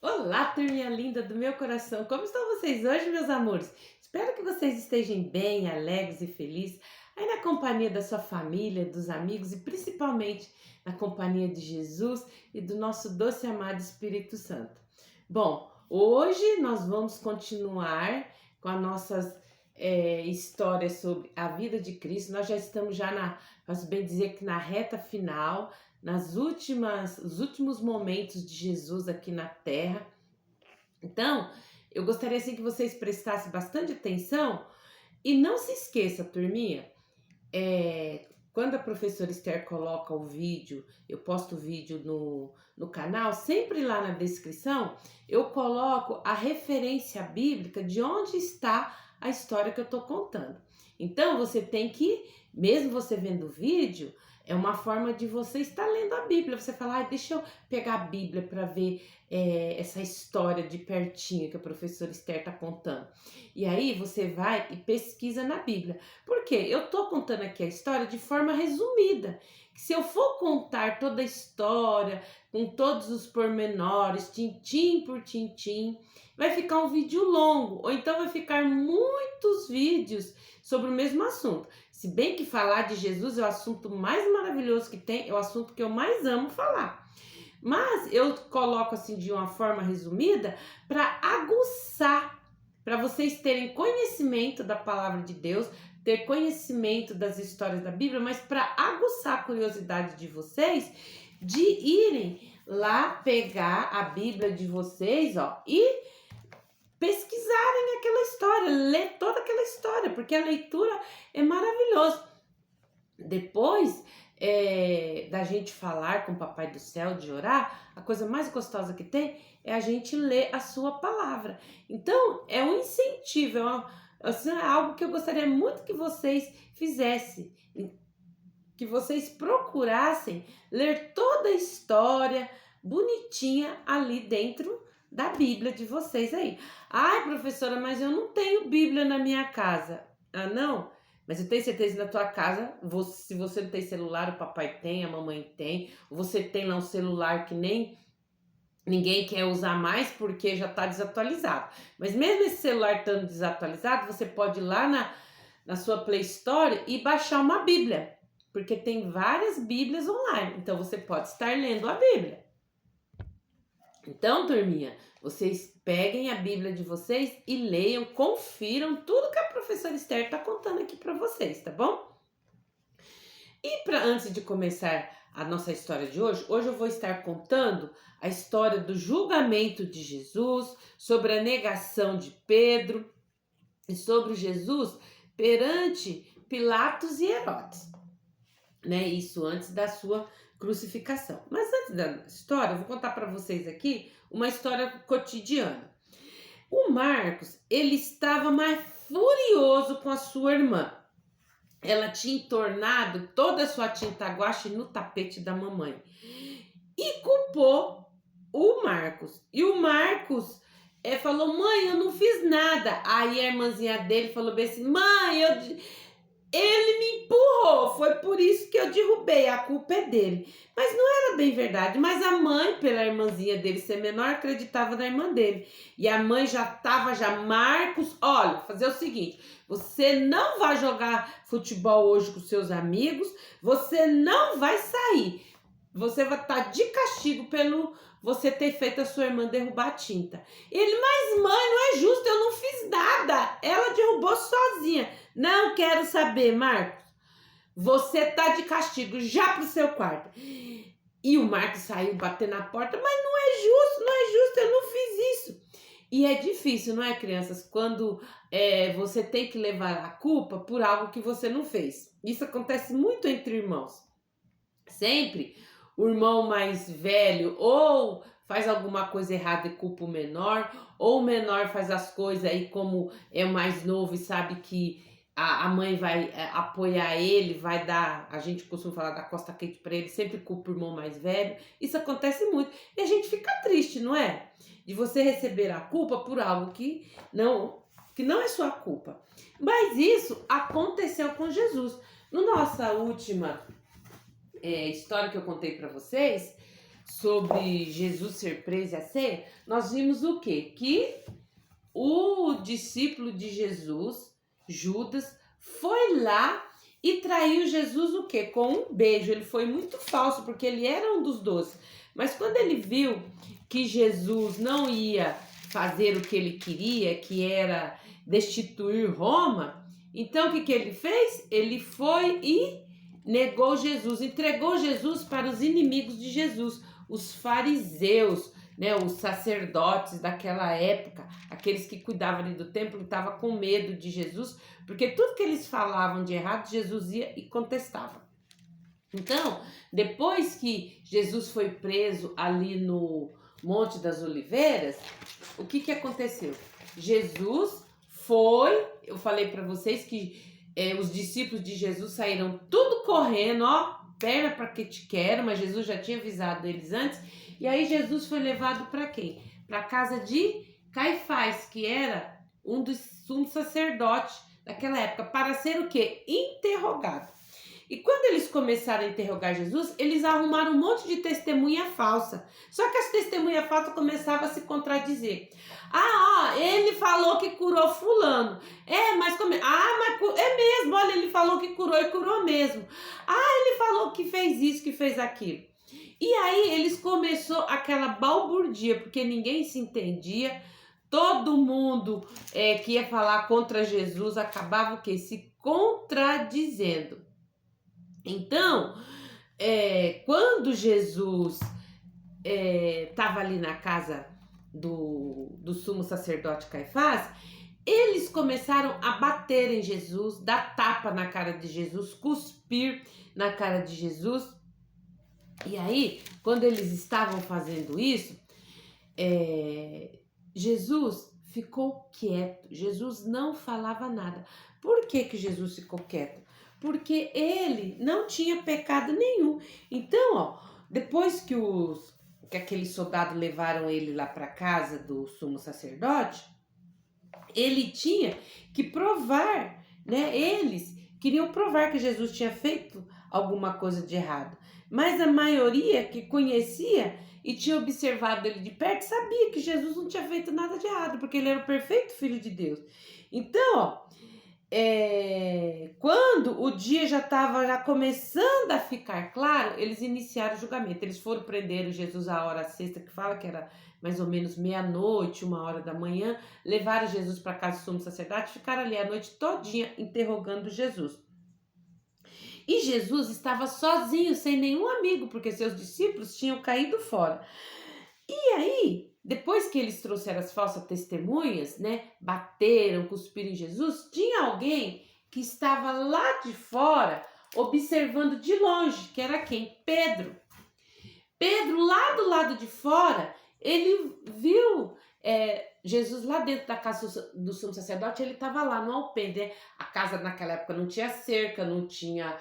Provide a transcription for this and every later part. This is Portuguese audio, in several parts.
Olá, turminha linda do meu coração. Como estão vocês hoje, meus amores? Espero que vocês estejam bem, alegres e felizes, aí na companhia da sua família, dos amigos e principalmente na companhia de Jesus e do nosso doce e amado Espírito Santo. Bom, hoje nós vamos continuar com as nossas histórias sobre a vida de Cristo. Nós já estamos posso bem dizer que na reta final, os últimos momentos de Jesus aqui na Terra. Então, eu gostaria assim que vocês prestassem bastante atenção e não se esqueça, turminha, quando a professora Esther coloca o vídeo, eu posto o vídeo no canal, sempre lá na descrição eu coloco a referência bíblica de onde está a história que eu estou contando. Então você tem que, mesmo você vendo o vídeo, é uma forma de você estar lendo a Bíblia. Você fala, deixa eu pegar a Bíblia para ver essa história de pertinho que a professora Esther está contando. E aí você vai e pesquisa na Bíblia. Por quê? Eu estou contando aqui a história de forma resumida. Se eu for contar toda a história, com todos os pormenores, tintim por tintim, vai ficar um vídeo longo, ou então vai ficar muitos vídeos sobre o mesmo assunto. Se bem que falar de Jesus é o assunto mais maravilhoso que tem, é o assunto que eu mais amo falar. Mas eu coloco assim de uma forma resumida para aguçar, para vocês terem conhecimento da palavra de Deus, ter conhecimento das histórias da Bíblia, mas para aguçar a curiosidade de vocês de irem lá pegar a Bíblia de vocês, e pesquisarem aquela história, ler toda aquela história, porque a leitura é maravilhosa. Depois da gente falar com o Papai do Céu, de orar, a coisa mais gostosa que tem é a gente ler a sua palavra. Então, é um incentivo, assim, é algo que eu gostaria muito que vocês fizessem, que vocês procurassem ler toda a história bonitinha ali dentro da Bíblia de vocês aí. Ai, professora, mas eu não tenho Bíblia na minha casa. Ah, não? Mas eu tenho certeza que na tua casa, se você não tem celular, o papai tem, a mamãe tem. Você tem lá um celular que nem ninguém quer usar mais porque já está desatualizado. Mas mesmo esse celular estando desatualizado, você pode ir lá na sua Play Store e baixar uma Bíblia. Porque tem várias Bíblias online. Então você pode estar lendo a Bíblia. Então, turminha, vocês peguem a Bíblia de vocês e leiam, confiram tudo que a professora Esther está contando aqui para vocês, tá bom? E antes de começar a nossa história de hoje eu vou estar contando a história do julgamento de Jesus, sobre a negação de Pedro e sobre Jesus perante Pilatos e Herodes, né? Isso antes da sua crucificação. Mas antes da história, eu vou contar para vocês aqui uma história cotidiana. O Marcos, ele estava mais furioso com a sua irmã. Ela tinha entornado toda a sua tinta guache no tapete da mamãe e culpou o Marcos. E o Marcos falou, mãe, eu não fiz nada. Aí a irmãzinha dele falou bem assim, mãe, ele me empurrou, foi por isso que eu derrubei, a culpa é dele. Mas não era bem verdade, mas a mãe, pela irmãzinha dele ser menor, acreditava na irmã dele. E a mãe Marcos, olha, fazer o seguinte, você não vai jogar futebol hoje com seus amigos, você não vai sair. Você vai estar de castigo pelo você ter feito a sua irmã derrubar a tinta. Ele, mas mãe, não é justo, eu não fiz nada. Ela derrubou sozinha. Não quero saber, Marcos. Você tá de castigo, já pro seu quarto. E o Marcos saiu bater na porta, mas não é justo, eu não fiz isso. E é difícil, não é, crianças? Quando você tem que levar a culpa por algo que você não fez. Isso acontece muito entre irmãos. Sempre o irmão mais velho ou faz alguma coisa errada e culpa o menor, ou o menor faz as coisas aí como é mais novo e sabe que a mãe vai apoiar ele, vai dar, a gente costuma falar da costa quente para ele, sempre culpa o irmão mais velho. Isso acontece muito e a gente fica triste, não é? De você receber a culpa por algo que não é sua culpa. Mas isso aconteceu com Jesus. No nossa última história que eu contei para vocês sobre Jesus ser preso à ceia, nós vimos o quê? Que o discípulo de Jesus, Judas, foi lá e traiu Jesus o quê? Com um beijo. Ele foi muito falso, porque ele era um dos 12. Mas quando ele viu que Jesus não ia fazer o que ele queria, que era destituir Roma, então o que ele fez? Ele foi e negou Jesus, entregou Jesus para os inimigos de Jesus, os fariseus, né, os sacerdotes daquela época, aqueles que cuidavam ali do templo, estavam com medo de Jesus, porque tudo que eles falavam de errado, Jesus ia e contestava. Então, depois que Jesus foi preso ali no Monte das Oliveiras, o que aconteceu? Jesus foi, eu falei para vocês que os discípulos de Jesus saíram tudo correndo, ó, perna para que te quero, mas Jesus já tinha avisado eles antes. E aí Jesus foi levado para quem? Para a casa de Caifás, que era um dos sumos sacerdotes daquela época, para ser o quê? Interrogado. E quando eles começaram a interrogar Jesus, eles arrumaram um monte de testemunha falsa. Só que as testemunhas falsas começavam a se contradizer. Ele falou que curou fulano. Mas é mesmo, olha, ele falou que curou e curou mesmo. Ele falou que fez isso, que fez aquilo. E aí eles começou aquela balbúrdia, porque ninguém se entendia. Todo mundo que ia falar contra Jesus acabava o quê? Se contradizendo. Então, quando Jesus estava ali na casa do sumo sacerdote Caifás, eles começaram a bater em Jesus, dar tapa na cara de Jesus, cuspir na cara de Jesus. E aí, quando eles estavam fazendo isso, Jesus ficou quieto. Jesus não falava nada. Por que Jesus ficou quieto? Porque ele não tinha pecado nenhum. Então, depois que aqueles soldados levaram ele lá para casa do sumo sacerdote, ele tinha que provar, né? Eles queriam provar que Jesus tinha feito alguma coisa de errado. Mas a maioria que conhecia e tinha observado ele de perto sabia que Jesus não tinha feito nada de errado, porque ele era o perfeito Filho de Deus. Então, quando o dia já estava começando a ficar claro, eles iniciaram o julgamento. Eles foram prender Jesus à hora sexta, que fala que era mais ou menos meia-noite, 1h da manhã, levaram Jesus para casa do sumo sacerdote, ficaram ali a noite todinha interrogando Jesus. E Jesus estava sozinho, sem nenhum amigo, porque seus discípulos tinham caído fora. E aí, depois que eles trouxeram as falsas testemunhas, né, bateram, cuspiram em Jesus, tinha alguém que estava lá de fora, observando de longe, que era quem? Pedro. Pedro, lá do lado de fora, ele viu Jesus lá dentro da casa do sumo sacerdote. Ele estava lá no alpendre. A casa naquela época não tinha cerca, não tinha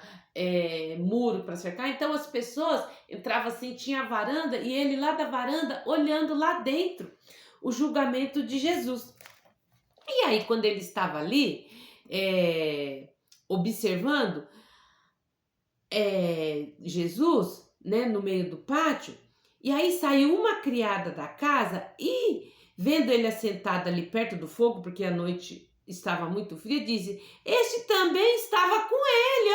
muro para cercar, então as pessoas entravam assim, tinha a varanda, e ele lá da varanda olhando lá dentro o julgamento de Jesus. E aí, quando ele estava ali observando Jesus, né, no meio do pátio, e aí saiu uma criada da casa e, vendo ele assentado ali perto do fogo, porque a noite estava muito fria, disse: este também estava com ele,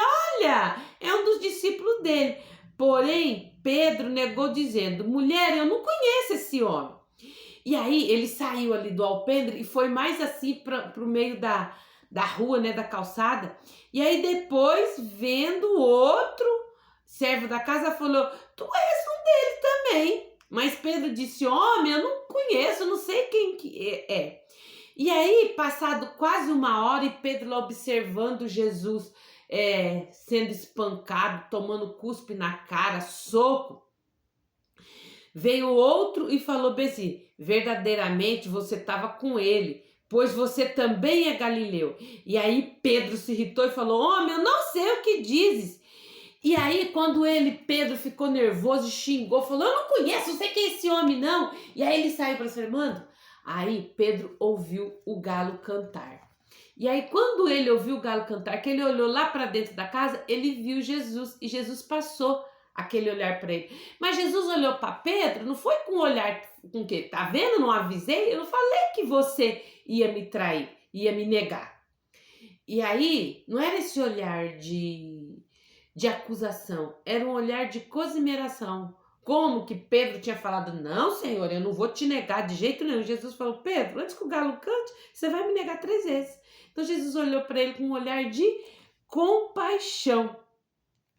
olha, é um dos discípulos dele. Porém, Pedro negou, dizendo: mulher, eu não conheço esse homem. E aí ele saiu ali do alpendre e foi mais assim para o meio da rua, né, da calçada. E aí depois, vendo o outro servo da casa, falou: tu és um dele também. Mas Pedro disse: homem, eu não conheço, não sei quem que é. E aí, passado quase 1h, e Pedro lá observando Jesus sendo espancado, tomando cuspe na cara, soco, veio outro e falou bem assim: verdadeiramente você estava com ele, pois você também é galileu. E aí Pedro se irritou e falou: homem, eu não sei o que dizes. E aí, quando Pedro ficou nervoso e xingou, falou: eu não conheço, não sei quem é esse homem, não. E aí ele saiu para ser irmão. Aí Pedro ouviu o galo cantar. E aí, quando ele ouviu o galo cantar, que ele olhou lá para dentro da casa, ele viu Jesus. E Jesus passou aquele olhar para ele. Mas Jesus olhou para Pedro, não foi com um olhar com o quê? Tá vendo? Não avisei? Eu não falei que você ia me trair, ia me negar. E aí, não era esse olhar de acusação, era um olhar de cosimeração. Como que Pedro tinha falado, não, Senhor, eu não vou te negar de jeito nenhum. Jesus falou, Pedro, antes que o galo cante, você vai me negar 3 vezes. Então Jesus olhou para ele com um olhar de compaixão.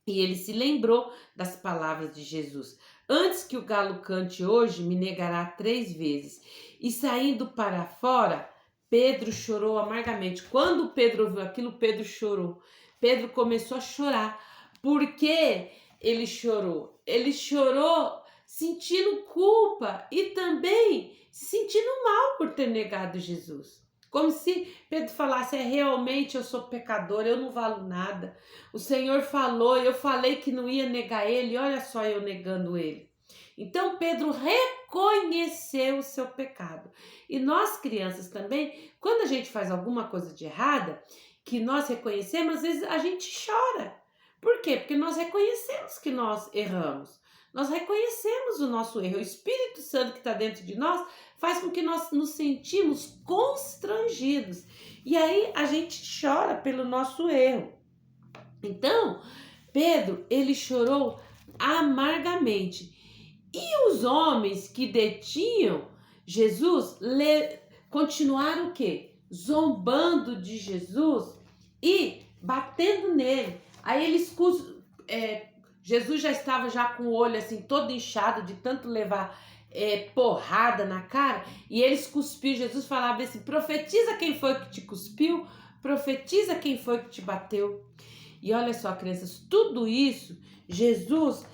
E ele se lembrou das palavras de Jesus. Antes que o galo cante hoje, me negará 3 vezes. E saindo para fora, Pedro chorou amargamente. Quando Pedro ouviu aquilo, Pedro chorou. Pedro começou a chorar. Por que ele chorou? Ele chorou sentindo culpa e também se sentindo mal por ter negado Jesus. Como se Pedro falasse, realmente eu sou pecador, eu não valo nada. O Senhor falou, eu falei que não ia negar ele, olha só eu negando ele. Então Pedro reconheceu o seu pecado. E nós crianças também, quando a gente faz alguma coisa de errada, que nós reconhecemos, às vezes a gente chora. Por quê? Porque nós reconhecemos que nós erramos. Nós reconhecemos o nosso erro. O Espírito Santo que está dentro de nós faz com que nós nos sentimos constrangidos. E aí a gente chora pelo nosso erro. Então, Pedro, ele chorou amargamente. E os homens que detinham Jesus continuaram o quê? Zombando de Jesus e batendo nele. Aí eles Jesus já estava já com o olho assim todo inchado de tanto levar porrada na cara, e eles cuspiam. Jesus falava assim, profetiza quem foi que te cuspiu, profetiza quem foi que te bateu. E olha só, crianças, tudo isso, Jesus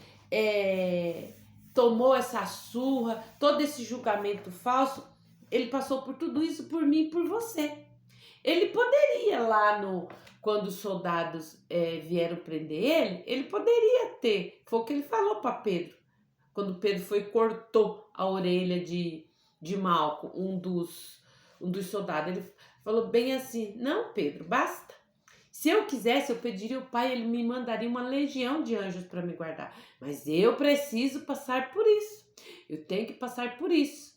tomou essa surra, todo esse julgamento falso, ele passou por tudo isso por mim e por você. Ele poderia quando os soldados vieram prender ele poderia ter, foi o que ele falou para Pedro, quando Pedro foi e cortou a orelha de Malco, um dos soldados. Ele falou bem assim, não, Pedro, basta. Se eu quisesse, eu pediria ao Pai, ele me mandaria uma legião de anjos para me guardar. Mas eu preciso passar por isso. Eu tenho que passar por isso.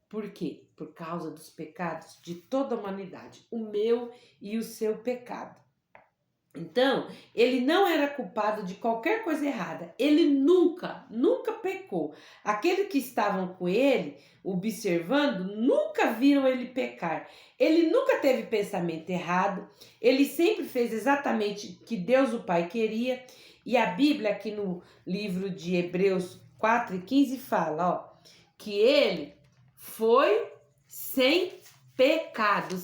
Por quê? Por causa dos pecados de toda a humanidade. O meu e o seu pecado. Então, ele não era culpado de qualquer coisa errada. Ele nunca pecou. Aqueles que estavam com ele, observando, nunca viram ele pecar. Ele nunca teve pensamento errado. Ele sempre fez exatamente o que Deus o Pai queria. E a Bíblia, aqui no livro de Hebreus 4:15, fala, que ele foi sem pecado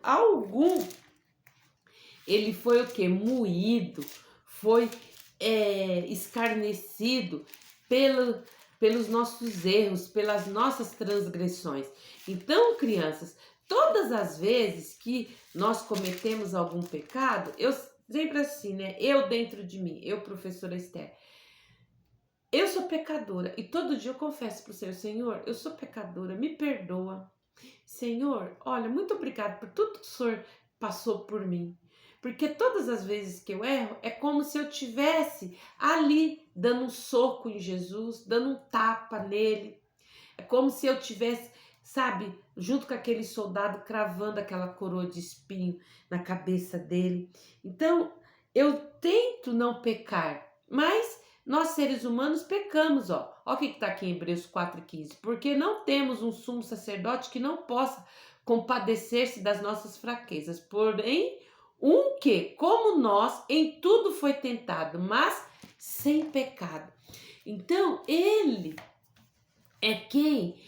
algum. Ele foi o quê? Moído, foi escarnecido pelos nossos erros, pelas nossas transgressões. Então, crianças, todas as vezes que nós cometemos algum pecado, eu sempre assim, né? Eu dentro de mim, eu, professora Esther, eu sou pecadora e todo dia eu confesso para o Senhor, Senhor, eu sou pecadora, me perdoa. Senhor, olha, muito obrigada por tudo que o Senhor passou por mim. Porque todas as vezes que eu erro, é como se eu tivesse ali dando um soco em Jesus, dando um tapa nele. É como se eu tivesse, sabe, junto com aquele soldado cravando aquela coroa de espinho na cabeça dele. Então, eu tento não pecar, mas nós seres humanos pecamos, Olha o que está aqui em Hebreus 4:15. Porque não temos um sumo sacerdote que não possa compadecer-se das nossas fraquezas, porém que, como nós, em tudo foi tentado, mas sem pecado. Então, ele é quem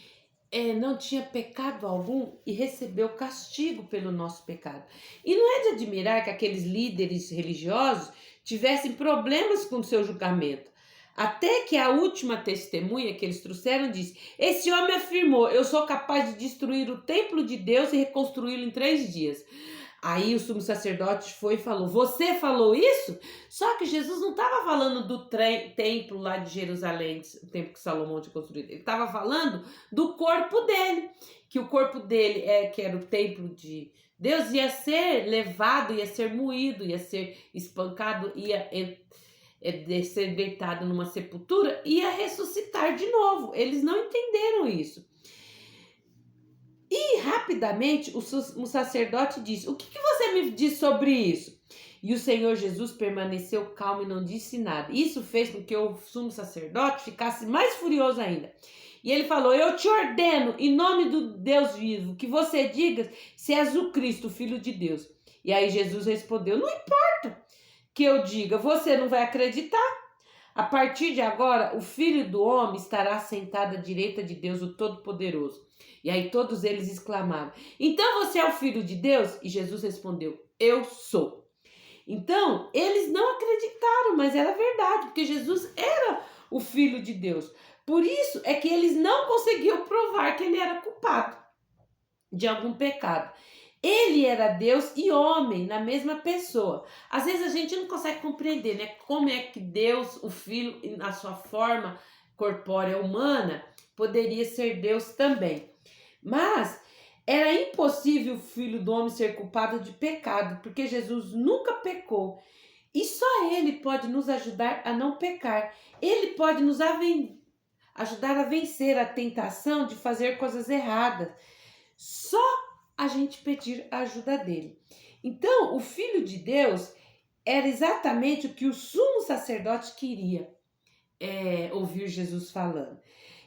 não tinha pecado algum e recebeu castigo pelo nosso pecado. E não é de admirar que aqueles líderes religiosos tivessem problemas com o seu julgamento. Até que a última testemunha que eles trouxeram disse, esse homem afirmou, eu sou capaz de destruir o templo de Deus e reconstruí-lo em 3 dias. Aí o sumo sacerdote foi e falou, você falou isso? Só que Jesus não estava falando do templo lá de Jerusalém, o templo que Salomão tinha construído. Ele estava falando do corpo dele, que o corpo dele, que era o templo de Deus, ia ser levado, ia ser moído, ia ser espancado, ia de ser deitado numa sepultura, ia ressuscitar de novo. Eles não entenderam isso. E rapidamente o sacerdote disse: o que você me diz sobre isso? E o Senhor Jesus permaneceu calmo e não disse nada. Isso fez com que o sumo sacerdote ficasse mais furioso ainda. E ele falou: eu te ordeno, em nome do Deus vivo, que você diga se és o Cristo, o Filho de Deus. E aí Jesus respondeu: não importa que eu diga, você não vai acreditar. A partir de agora, o Filho do Homem estará sentado à direita de Deus, o Todo-Poderoso. E aí todos eles exclamaram: então você é o Filho de Deus? E Jesus respondeu: eu sou. Então, eles não acreditaram, mas era verdade, porque Jesus era o Filho de Deus. Por isso é que eles não conseguiam provar que ele era culpado de algum pecado. Ele era Deus e homem na mesma pessoa. Às vezes a gente não consegue compreender, né? Como é que Deus, o Filho, na sua forma corpórea humana, poderia ser Deus também. Mas era impossível o Filho do Homem ser culpado de pecado, porque Jesus nunca pecou. E só Ele pode nos ajudar a não pecar. Ele pode nos ajudar a vencer a tentação de fazer coisas erradas. Só a gente pedir a ajuda dele. Então, o Filho de Deus era exatamente o que o sumo sacerdote queria ouvir Jesus falando.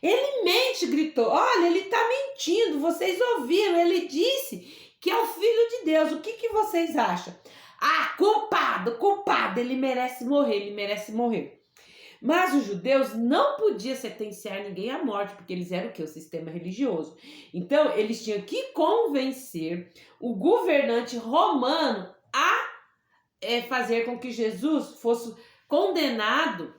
Ele mente, gritou: olha, ele está mentindo, vocês ouviram, ele disse que é o Filho de Deus, o que vocês acham? Ah, culpado, ele merece morrer. Mas os judeus não podiam sentenciar ninguém à morte, porque eles eram o quê? O sistema religioso. Então, eles tinham que convencer o governante romano a fazer com que Jesus fosse condenado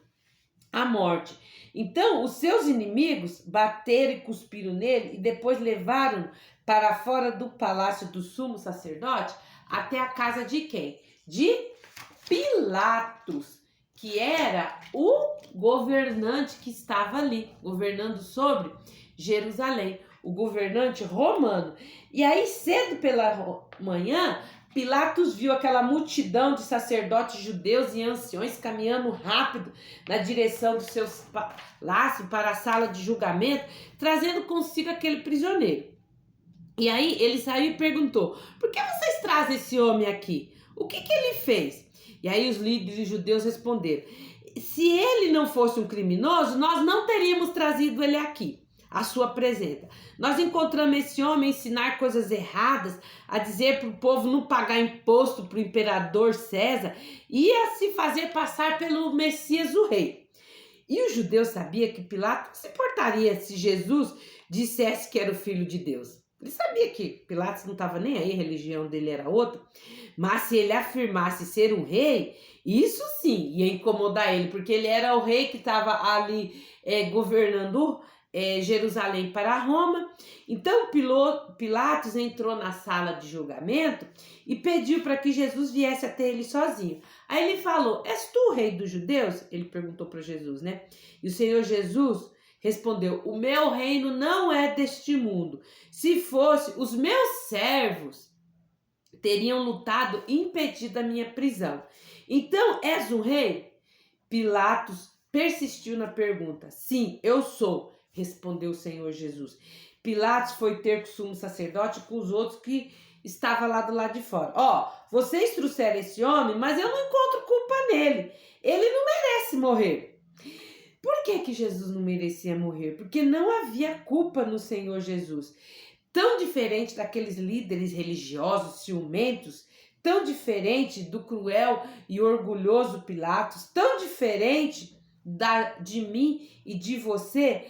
à morte. Então, os seus inimigos bateram e cuspiram nele e depois levaram para fora do palácio do sumo sacerdote até a casa de quem? De Pilatos, que era o governante que estava ali, governando sobre Jerusalém, o governante romano. E aí, cedo pela manhã, Pilatos viu aquela multidão de sacerdotes judeus e anciões caminhando rápido na direção dos seus palácios para a sala de julgamento, trazendo consigo aquele prisioneiro. E aí ele saiu e perguntou: por que vocês trazem esse homem aqui? O que ele fez? E aí os líderes judeus responderam: se ele não fosse um criminoso, nós não teríamos trazido ele aqui, à sua presença. Nós encontramos esse homem ensinar coisas erradas, a dizer para o povo não pagar imposto para o imperador César e a se fazer passar pelo Messias, o rei. E os judeus sabiam que Pilatos não se importaria se Jesus dissesse que era o Filho de Deus. Ele sabia que Pilatos não estava nem aí, a religião dele era outra. Mas se ele afirmasse ser um rei, isso sim ia incomodar ele, porque ele era o rei que estava ali governando Jerusalém para Roma. Então Pilatos entrou na sala de julgamento e pediu para que Jesus viesse até ele sozinho. Aí ele falou: és tu o rei dos judeus? Ele perguntou para Jesus, né? E o Senhor Jesus respondeu: o meu reino não é deste mundo. Se fosse, os meus servos teriam lutado e impedido a minha prisão. Então, és um rei? Pilatos persistiu na pergunta. Sim, eu sou, respondeu o Senhor Jesus. Pilatos foi ter com o sumo sacerdote, com os outros que estavam lá do lado de fora. Vocês trouxeram esse homem, mas eu não encontro culpa nele. Ele não merece morrer. Por que Jesus não merecia morrer? Porque não havia culpa no Senhor Jesus. Tão diferente daqueles líderes religiosos ciumentos, tão diferente do cruel e orgulhoso Pilatos, tão diferente de mim e de você.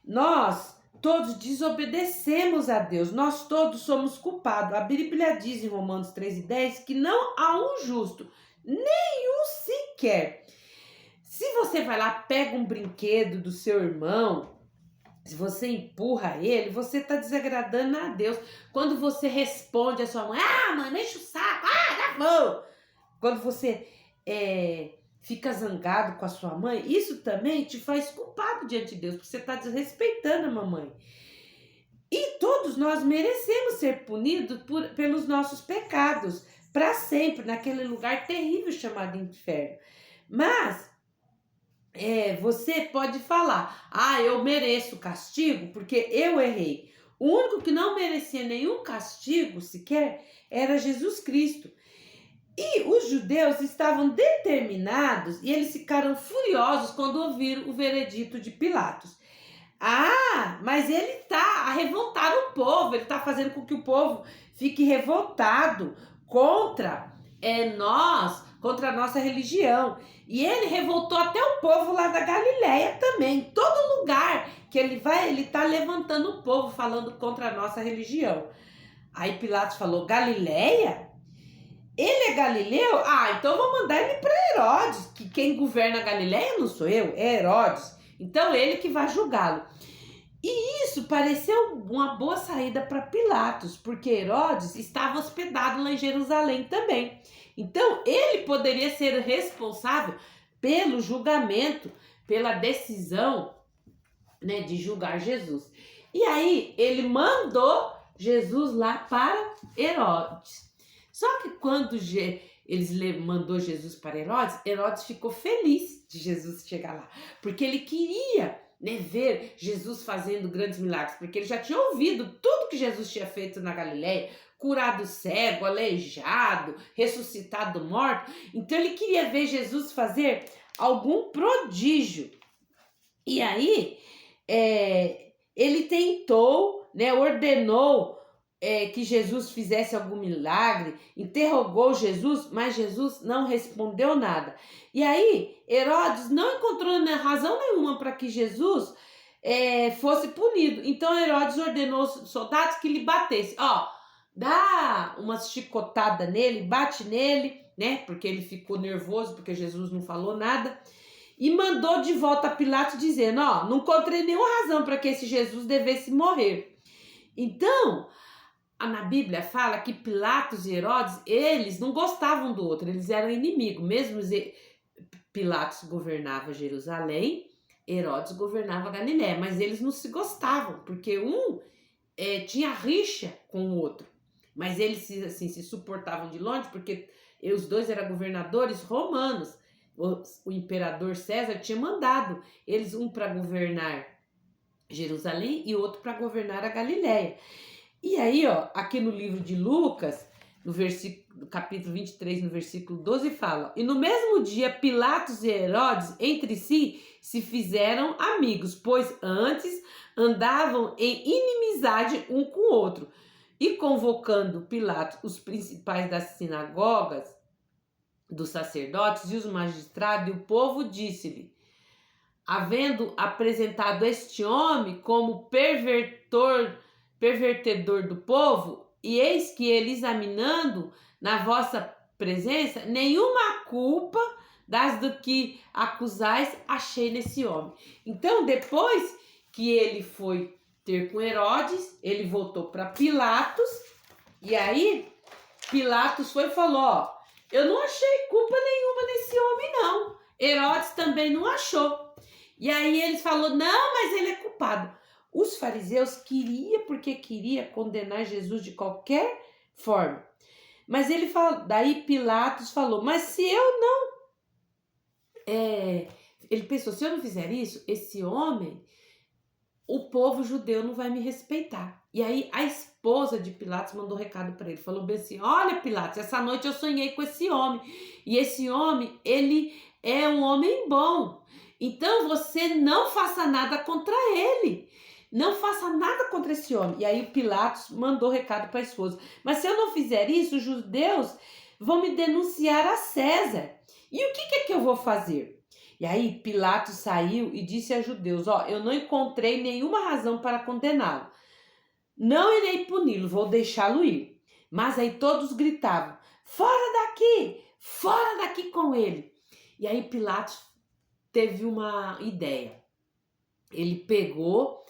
Nós todos desobedecemos a Deus, nós todos somos culpados. A Bíblia diz em Romanos 3:10 que não há um justo, nenhum sequer. Se você vai lá, pega um brinquedo do seu irmão, se você empurra ele, você está desagradando a Deus. Quando você responde a sua mãe: mãe, não enche o saco, já vou. Quando você fica zangado com a sua mãe, isso também te faz culpado diante de Deus, porque você está desrespeitando a mamãe. E todos nós merecemos ser punidos pelos nossos pecados, para sempre, naquele lugar terrível chamado inferno. Mas você pode falar, eu mereço castigo porque eu errei. O único que não merecia nenhum castigo sequer era Jesus Cristo. E os judeus estavam determinados e eles ficaram furiosos quando ouviram o veredito de Pilatos. Mas ele está a revoltar o povo, ele está fazendo com que o povo fique revoltado contra nós, contra a nossa religião. E ele revoltou até o povo lá da Galileia também. Em todo lugar que ele vai, ele está levantando o povo, falando contra a nossa religião. Aí Pilatos falou, Galileia? Ele é galileu? Então eu vou mandar ele para Herodes, que quem governa a Galileia não sou eu, é Herodes. Então ele que vai julgá-lo. E isso pareceu uma boa saída para Pilatos, porque Herodes estava hospedado lá em Jerusalém também. Então ele poderia ser responsável pelo julgamento, pela decisão, né, de julgar Jesus. E aí ele mandou Jesus lá para Herodes. Só que quando eles mandou Jesus para Herodes, Herodes ficou feliz de Jesus chegar lá, porque ele queria, né, ver Jesus fazendo grandes milagres, porque ele já tinha ouvido tudo que Jesus tinha feito na Galileia, curado cego, aleijado, ressuscitado morto. Então ele queria ver Jesus fazer algum prodígio. E aí ele tentou, né, ordenou que Jesus fizesse algum milagre, interrogou Jesus, mas Jesus não respondeu nada. E aí Herodes não encontrou razão nenhuma para que Jesus fosse punido. Então Herodes ordenou aos soldados que lhe batessem. Dá uma chicotada nele, bate nele, né? Porque ele ficou nervoso, porque Jesus não falou nada. E mandou de volta a Pilatos dizendo, não encontrei nenhuma razão para que esse Jesus devesse morrer. Então, na Bíblia fala que Pilatos e Herodes, eles não gostavam do outro, eles eram inimigos. Mesmo Pilatos governava Jerusalém, Herodes governava Galiléia, mas eles não se gostavam, porque um tinha rixa com o outro. Mas eles se suportavam de longe, porque os dois eram governadores romanos. O imperador César tinha mandado eles, um para governar Jerusalém e outro para governar a Galiléia. E aí, aqui no livro de Lucas, no capítulo 23, no versículo 12, fala: E no mesmo dia, Pilatos e Herodes entre si se fizeram amigos, pois antes andavam em inimizade um com o outro. E convocando Pilatos os principais das sinagogas, dos sacerdotes e os magistrados, e o povo disse-lhe, havendo apresentado este homem como pervertedor do povo, e eis que ele, examinando na vossa presença, nenhuma culpa das do que acusais achei nesse homem. Então, depois que ele foi ter com Herodes, ele voltou para Pilatos, e aí Pilatos foi e falou, eu não achei culpa nenhuma nesse homem, não. Herodes também não achou. E aí eles falaram, não, mas ele é culpado. Os fariseus queria condenar Jesus de qualquer forma. Mas ele falou, daí Pilatos falou, mas se eu não... ele pensou, se eu não fizer isso, esse homem, o povo judeu não vai me respeitar. E aí a esposa de Pilatos mandou um recado para ele, falou bem assim, olha Pilatos, essa noite eu sonhei com esse homem, e esse homem, ele é um homem bom, então você não faça nada contra ele, não faça nada contra esse homem. E aí Pilatos mandou recado para a esposa, mas se eu não fizer isso, os judeus vão me denunciar a César, e o que é que eu vou fazer? E aí Pilatos saiu e disse aos judeus, eu não encontrei nenhuma razão para condená-lo. Não irei puni-lo, vou deixá-lo ir. Mas aí todos gritavam, fora daqui com ele. E aí Pilatos teve uma ideia. Ele pegou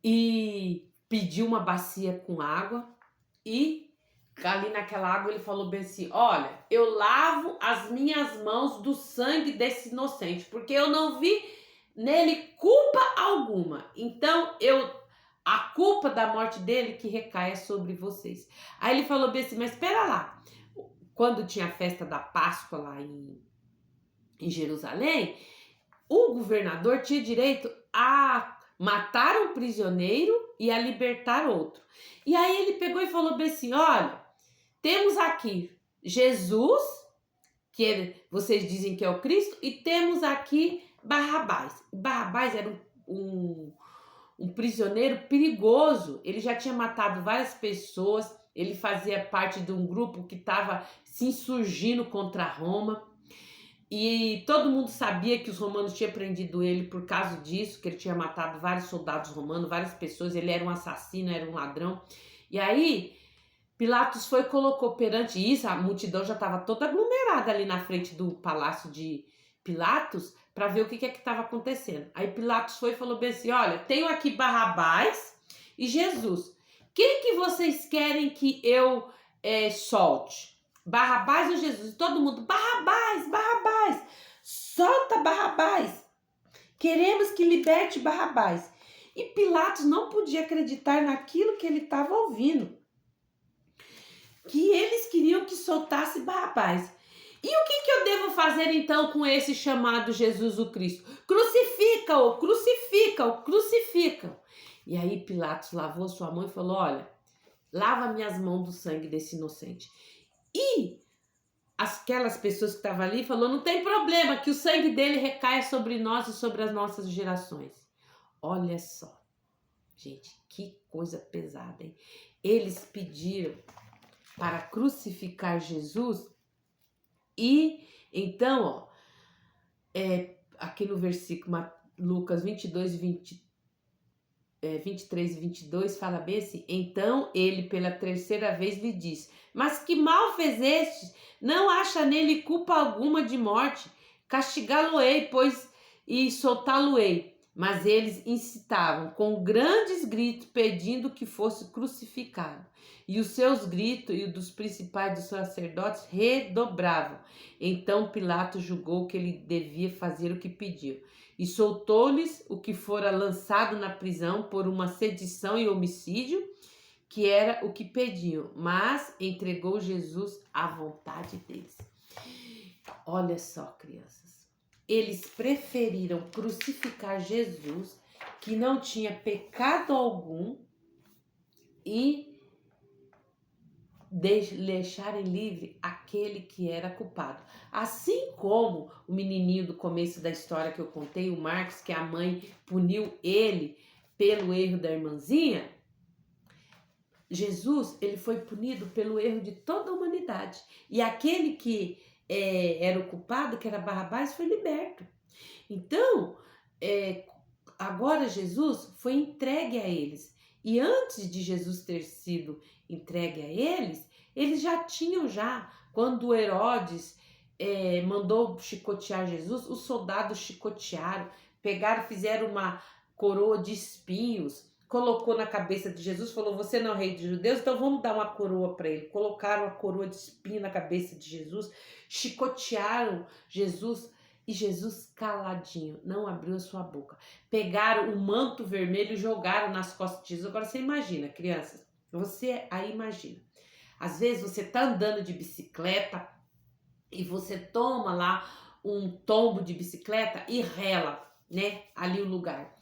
e pediu uma bacia com água e ali naquela água ele falou bem assim, olha, eu lavo as minhas mãos do sangue desse inocente, porque eu não vi nele culpa alguma, então a culpa da morte dele que recaia sobre vocês. Aí ele falou bem assim, mas espera lá, quando tinha a festa da Páscoa lá em Jerusalém, o governador tinha direito a matar um prisioneiro e a libertar outro. E aí ele pegou e falou bem assim, olha, temos aqui Jesus, vocês dizem que é o Cristo, e temos aqui Barrabás. Barrabás era um prisioneiro perigoso, ele já tinha matado várias pessoas, ele fazia parte de um grupo que estava se insurgindo contra Roma, e todo mundo sabia que os romanos tinham prendido ele por causa disso, que ele tinha matado vários soldados romanos, várias pessoas, ele era um assassino, era um ladrão. E aí Pilatos foi e colocou perante isso, a multidão já estava toda aglomerada ali na frente do palácio de Pilatos para ver o que estava acontecendo. Aí Pilatos foi e falou bem assim, olha, tenho aqui Barrabás e Jesus. Quem que vocês querem que eu solte? Barrabás ou Jesus? E todo mundo, Barrabás, Barrabás, solta Barrabás. Queremos que liberte Barrabás. E Pilatos não podia acreditar naquilo que ele estava ouvindo. Que eles queriam que soltasse Barrabás. E o que eu devo fazer então com esse chamado Jesus o Cristo? Crucifica-o, crucifica-o, crucifica-o. E aí Pilatos lavou sua mão e falou, olha, lava minhas mãos do sangue desse inocente. E aquelas pessoas que estavam ali falou, não tem problema, que o sangue dele recaia sobre nós e sobre as nossas gerações. Olha só, gente, que coisa pesada, hein? Eles pediram para crucificar Jesus e então, ó, aqui no versículo Lucas 22 e 23 e 22 fala bem assim, então ele pela terceira vez lhe disse, mas que mal fez este? Não acha nele culpa alguma de morte, castigá-lo-ei, pois, e soltá-lo-ei. Mas eles incitavam com grandes gritos, pedindo que fosse crucificado. E os seus gritos e os dos principais dos sacerdotes redobravam. Então Pilatos julgou que ele devia fazer o que pediu. E soltou-lhes o que fora lançado na prisão por uma sedição e homicídio, que era o que pediam, mas entregou Jesus à vontade deles. Olha só, crianças. Eles preferiram crucificar Jesus, que não tinha pecado algum, e deixarem livre aquele que era culpado. Assim como o menininho do começo da história que eu contei, o Marcos, que a mãe puniu ele pelo erro da irmãzinha, Jesus, ele foi punido pelo erro de toda a humanidade. E aquele que era o culpado, que era Barrabás, foi liberto. Então, agora Jesus foi entregue a eles. E antes de Jesus ter sido entregue a eles já tinham quando Herodes mandou chicotear Jesus, os soldados chicotearam, pegaram, fizeram uma coroa de espinhos, colocou na cabeça de Jesus, falou, você não é o rei dos judeus, então vamos dar uma coroa para ele. Colocaram a coroa de espinho na cabeça de Jesus, chicotearam Jesus, e Jesus caladinho, não abriu a sua boca. Pegaram o manto vermelho e jogaram nas costas de Jesus. Agora você imagina, crianças, você aí imagina. Às vezes você tá andando de bicicleta e você toma lá um tombo de bicicleta e rela, né, ali o lugar.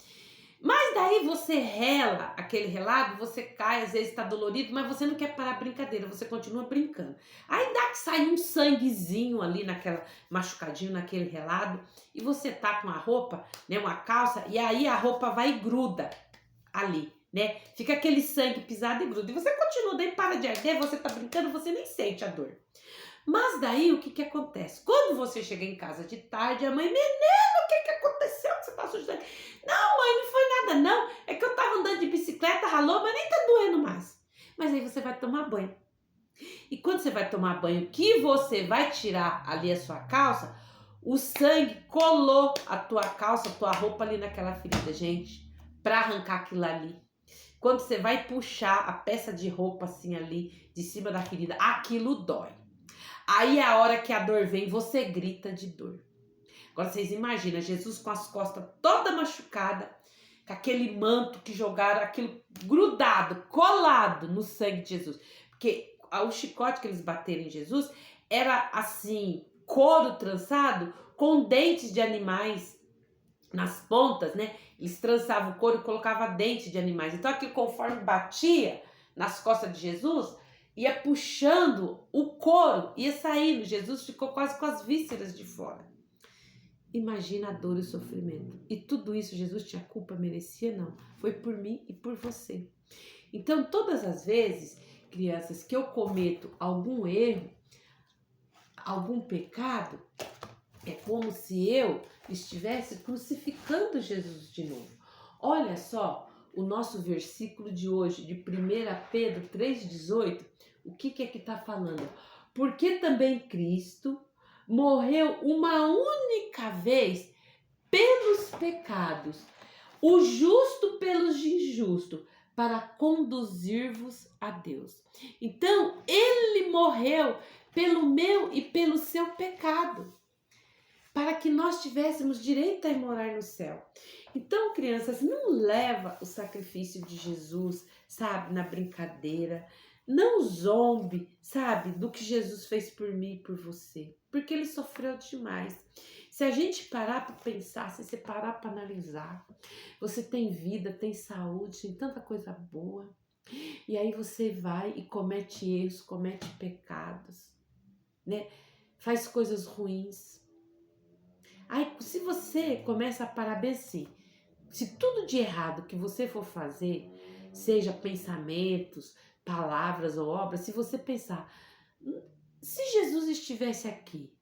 Mas daí você rela aquele relado, você cai, às vezes tá dolorido, mas você não quer parar a brincadeira, você continua brincando. Aí dá que sai um sanguezinho ali naquela machucadinho, naquele relado, e você tá com a roupa, né, uma calça, e aí a roupa vai e gruda ali, né? Fica aquele sangue pisado e gruda. E você continua, daí para de arder, você tá brincando, você nem sente a dor. Mas daí o que acontece? Quando você chega em casa de tarde, a mãe, menino, o que aconteceu que você tá sujando? Não, mãe, não foi nada não, é que eu tava andando de bicicleta, ralou, mas nem tá doendo mais. Mas aí você vai tomar banho. E quando você vai tomar banho, que você vai tirar ali a sua calça, o sangue colou a tua calça, a tua roupa ali naquela ferida, gente, pra arrancar aquilo ali. Quando você vai puxar a peça de roupa assim ali, de cima da ferida, aquilo dói. Aí é a hora que a dor vem, você grita de dor. Agora vocês imaginam, Jesus com as costas toda machucada, com aquele manto que jogaram, aquilo grudado, colado no sangue de Jesus. Porque o chicote que eles bateram em Jesus era assim, couro trançado com dentes de animais. nas pontas, né? Eles trançavam o couro e colocavam dente de animais. Então aquilo, conforme batia nas costas de Jesus, ia puxando o couro, ia saindo. Jesus ficou quase com as vísceras de fora. Imagina a dor e o sofrimento. E tudo isso Jesus tinha culpa, merecia? Não. Foi por mim e por você. Então, todas as vezes, crianças, que eu cometo algum erro, algum pecado, é como se eu estivesse crucificando Jesus de novo. Olha só o nosso versículo de hoje, de 1 Pedro 3,18, o que é que está falando? Porque também Cristo morreu uma única vez pelos pecados, o justo pelos injustos, para conduzir-vos a Deus. Então, ele morreu pelo meu e pelo seu pecado, para que nós tivéssemos direito a morar no céu. Então, crianças, não leva o sacrifício de Jesus, sabe, na brincadeira. Não zombe, sabe, do que Jesus fez por mim e por você, porque ele sofreu demais. Se a gente parar para pensar, se você parar para analisar, você tem vida, tem saúde, tem tanta coisa boa, e aí você vai e comete erros, comete pecados, né? Faz coisas ruins. Aí, se você começa a parar bem assim, se tudo de errado que você for fazer, seja pensamentos, palavras ou obras, se você pensar, se Jesus estivesse aqui,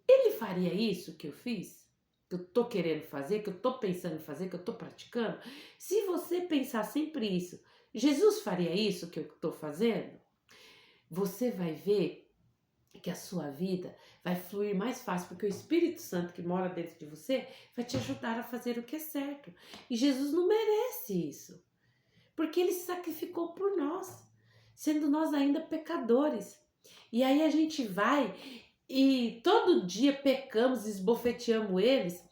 ele faria isso que eu fiz? Que eu tô querendo fazer, que eu tô pensando em fazer, que eu tô praticando? Se você pensar sempre isso, Jesus faria isso que eu tô fazendo? Você vai ver que a sua vida vai fluir mais fácil, porque o Espírito Santo que mora dentro de você vai te ajudar a fazer o que é certo. E Jesus não merece isso, porque ele se sacrificou por nós, sendo nós ainda pecadores. E aí a gente vai e todo dia pecamos, esbofeteamos eles,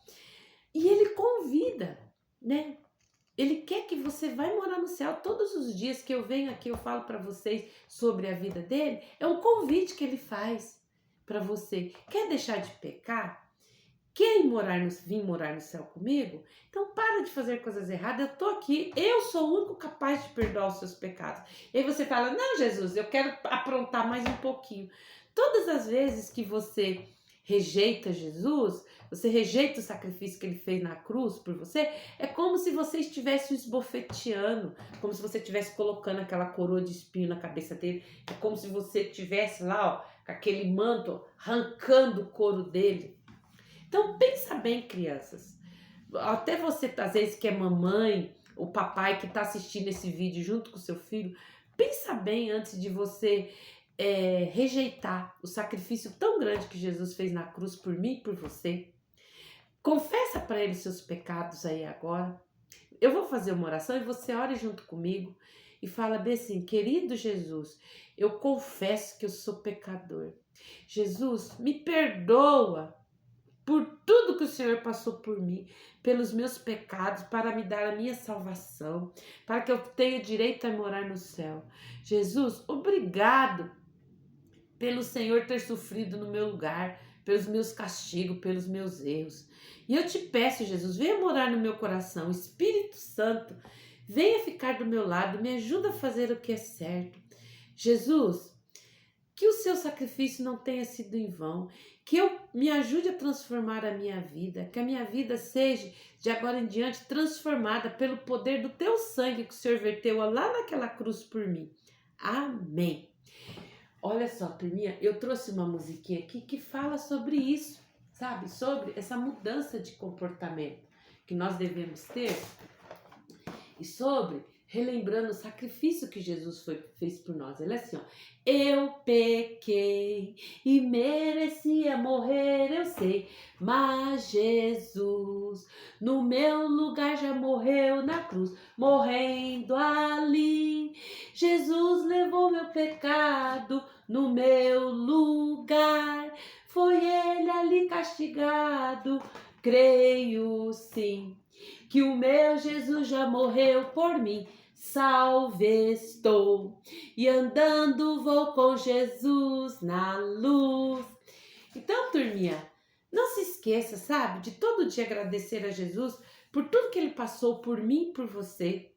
e ele convida, né? Ele quer que você vai morar no céu. Todos os dias que eu venho aqui, eu falo para vocês sobre a vida dele, é um convite que ele faz para você. Quer deixar de pecar? Quer vir morar no céu comigo? Então para de fazer coisas erradas. Eu tô aqui, eu sou o único capaz de perdoar os seus pecados. E aí você fala, não, Jesus, eu quero aprontar mais um pouquinho. Todas as vezes que você rejeita Jesus, você rejeita o sacrifício que ele fez na cruz por você, é como se você estivesse o esbofeteando, como se você estivesse colocando aquela coroa de espinho na cabeça dele, é como se você estivesse lá, ó, com aquele manto, arrancando o couro dele. Então pensa bem, crianças. Até você, às vezes, que é mamãe, ou papai que está assistindo esse vídeo junto com o seu filho, pensa bem antes de você rejeitar o sacrifício tão grande que Jesus fez na cruz por mim e por você. Confessa para ele seus pecados aí agora. Eu vou fazer uma oração e você ore junto comigo e fala bem assim, querido Jesus, eu confesso que eu sou pecador. Jesus, me perdoa por tudo que o Senhor passou por mim, pelos meus pecados, para me dar a minha salvação, para que eu tenha direito a morar no céu. Jesus, obrigado pelo Senhor ter sofrido no meu lugar, pelos meus castigos, pelos meus erros. E eu te peço, Jesus, venha morar no meu coração, Espírito Santo, venha ficar do meu lado, me ajuda a fazer o que é certo. Jesus, que o seu sacrifício não tenha sido em vão, que eu me ajude a transformar a minha vida, que a minha vida seja, de agora em diante, transformada pelo poder do teu sangue que o Senhor verteu lá naquela cruz por mim. Amém. Olha só, turminha, eu trouxe uma musiquinha aqui que fala sobre isso, sabe? Sobre essa mudança de comportamento que nós devemos ter e sobre relembrando o sacrifício que Jesus fez por nós. Ela é assim, ó. Eu pequei e merecia morrer, eu sei, mas Jesus no meu lugar já morreu na cruz, morrendo ali. Jesus levou meu pecado no meu lugar, foi ele ali castigado, creio sim, que o meu Jesus já morreu por mim, salve estou, e andando vou com Jesus na luz. Então, turminha, não se esqueça, sabe, de todo dia agradecer a Jesus por tudo que ele passou por mim e por você.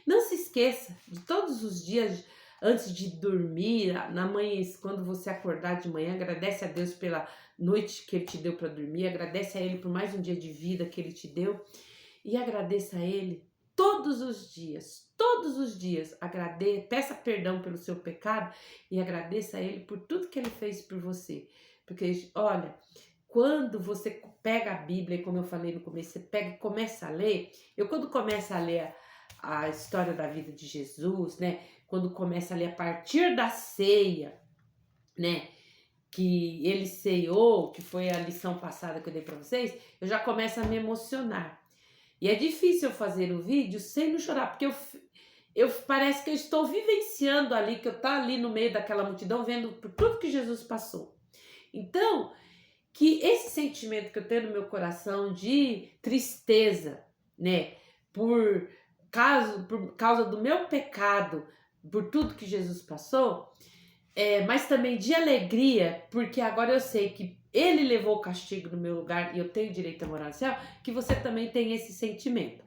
Não se esqueça de todos os dias, antes de dormir, na manhã, quando você acordar de manhã, agradece a Deus pela noite que ele te deu para dormir, agradece a ele por mais um dia de vida que ele te deu e agradeça a ele todos os dias, peça perdão pelo seu pecado e agradeça a ele por tudo que ele fez por você. Porque, olha, quando você pega a Bíblia, como eu falei no começo, você pega e começa a ler, quando começo a ler a história da vida de Jesus, né? Quando começa a ler a partir da ceia, né? Que ele ceiou, que foi a lição passada que eu dei para vocês, eu já começo a me emocionar. E é difícil eu fazer o vídeo sem não chorar, porque eu parece que eu estou vivenciando ali, que eu tá ali no meio daquela multidão, vendo por tudo que Jesus passou. Então, que esse sentimento que eu tenho no meu coração de tristeza, né, por causa do meu pecado, por tudo que Jesus passou, mas também de alegria, porque agora eu sei que ele levou o castigo no meu lugar e eu tenho direito a morar no céu, que você também tem esse sentimento.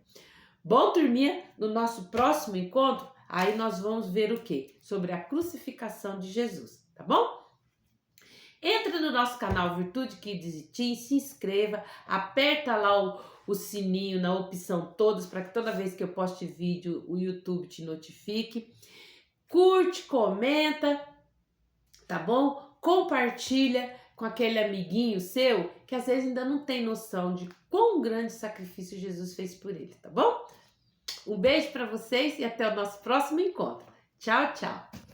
Bom dormir, no nosso próximo encontro, aí nós vamos ver o quê? Sobre a crucificação de Jesus, tá bom? Entra no nosso canal Virtude Kids e Teens, se inscreva, aperta lá o sininho na opção todos, para que toda vez que eu poste vídeo, o YouTube te notifique. Curte, comenta, tá bom? Compartilha com aquele amiguinho seu que às vezes ainda não tem noção de quão grande sacrifício Jesus fez por ele, tá bom? Um beijo para vocês e até o nosso próximo encontro. Tchau, tchau!